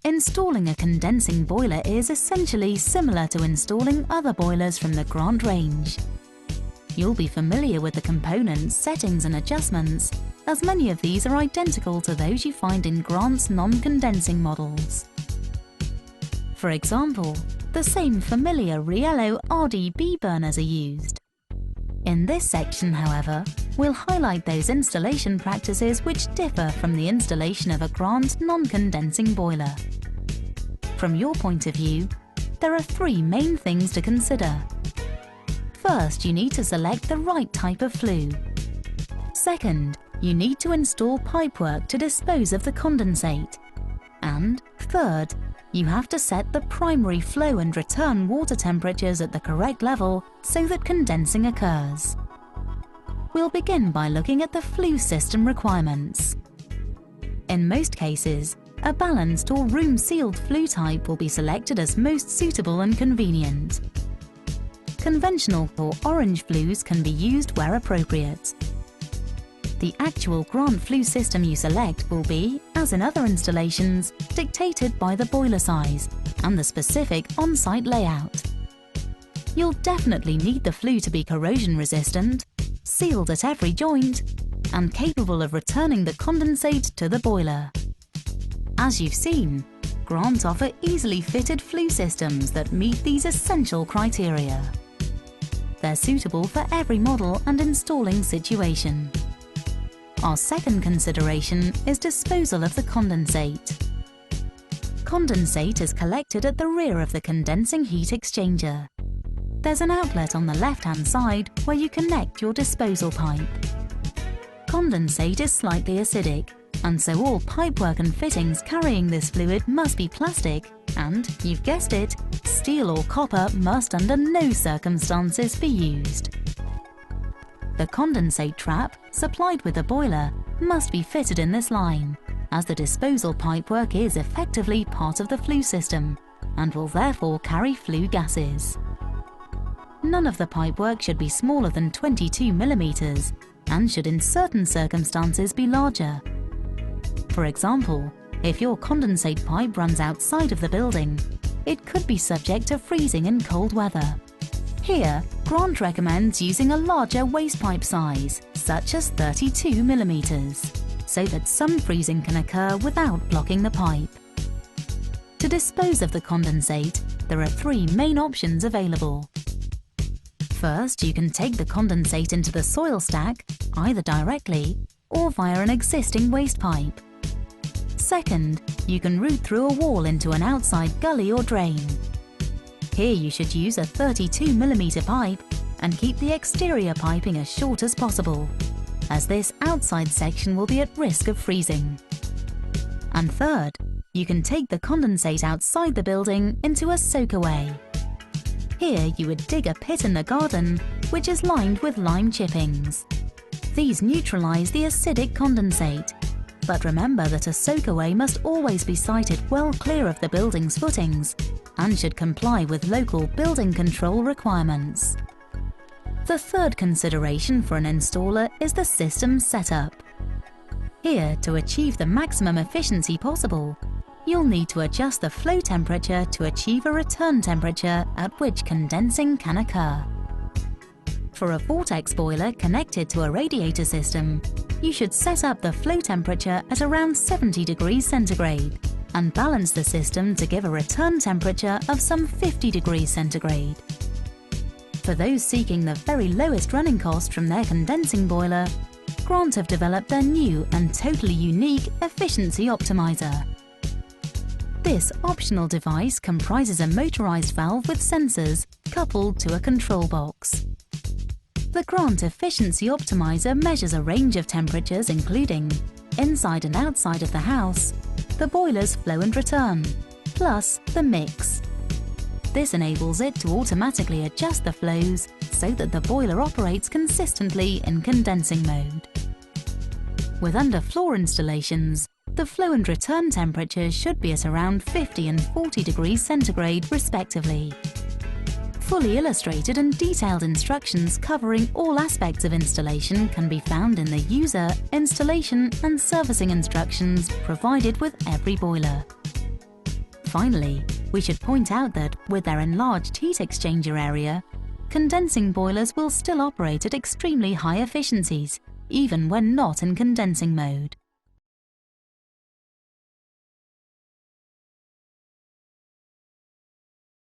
Installing a condensing boiler is essentially similar to installing other boilers from the Grant range. You'll be familiar with the components, settings and adjustments, as many of these are identical to those you find in Grant's non-condensing models. For example, the same familiar Riello RDB burners are used. In this section, however, we'll highlight those installation practices which differ from the installation of a Grant non-condensing boiler. From your point of view, there are three main things to consider. First, you need to select the right type of flue. Second, you need to install pipework to dispose of the condensate. And third, you have to set the primary flow and return water temperatures at the correct level so that condensing occurs. We'll begin by looking at the flue system requirements. In most cases, a balanced or room-sealed flue type will be selected as most suitable and convenient. Conventional or orange flues can be used where appropriate. The actual Grant flue system you select will be, as in other installations, dictated by the boiler size and the specific on-site layout. You'll definitely need the flue to be corrosion resistant, sealed at every joint, and capable of returning the condensate to the boiler. As you've seen, Grant offer easily fitted flue systems that meet these essential criteria. They're suitable for every model and installing situation. Our second consideration is disposal of the condensate. Condensate is collected at the rear of the condensing heat exchanger. There's an outlet on the left-hand side where you connect your disposal pipe. Condensate is slightly acidic, and so all pipework and fittings carrying this fluid must be plastic and, you've guessed it, steel or copper must under no circumstances be used. The condensate trap, supplied with the boiler, must be fitted in this line, as the disposal pipework is effectively part of the flue system and will therefore carry flue gases. None of the pipework should be smaller than 22 mm and should in certain circumstances be larger. For example, if your condensate pipe runs outside of the building, it could be subject to freezing in cold weather. Here, Grant recommends using a larger waste pipe size, such as 32 mm, so that some freezing can occur without blocking the pipe. To dispose of the condensate, there are three main options available. First, you can take the condensate into the soil stack, either directly or via an existing waste pipe. Second, you can route through a wall into an outside gully or drain. Here you should use a 32 mm pipe and keep the exterior piping as short as possible, as this outside section will be at risk of freezing. And third, you can take the condensate outside the building into a soakaway. Here you would dig a pit in the garden, which is lined with lime chippings. These neutralize the acidic condensate. But remember that a soakaway must always be sited well clear of the building's footings and should comply with local building control requirements. The third consideration for an installer is the system setup. Here, to achieve the maximum efficiency possible, you'll need to adjust the flow temperature to achieve a return temperature at which condensing can occur. For a Vortex boiler connected to a radiator system, you should set up the flow temperature at around 70 degrees centigrade and balance the system to give a return temperature of some 50 degrees centigrade. For those seeking the very lowest running cost from their condensing boiler, Grant have developed their new and totally unique efficiency optimizer. This optional device comprises a motorized valve with sensors coupled to a control box. The Grant Efficiency Optimizer measures a range of temperatures including inside and outside of the house, the boiler's flow and return, plus the mix. This enables it to automatically adjust the flows so that the boiler operates consistently in condensing mode. With underfloor installations, the flow and return temperatures should be at around 50 and 40 degrees centigrade respectively. Fully illustrated and detailed instructions covering all aspects of installation can be found in the user, installation and servicing instructions provided with every boiler. Finally, we should point out that, with their enlarged heat exchanger area, condensing boilers will still operate at extremely high efficiencies, even when not in condensing mode.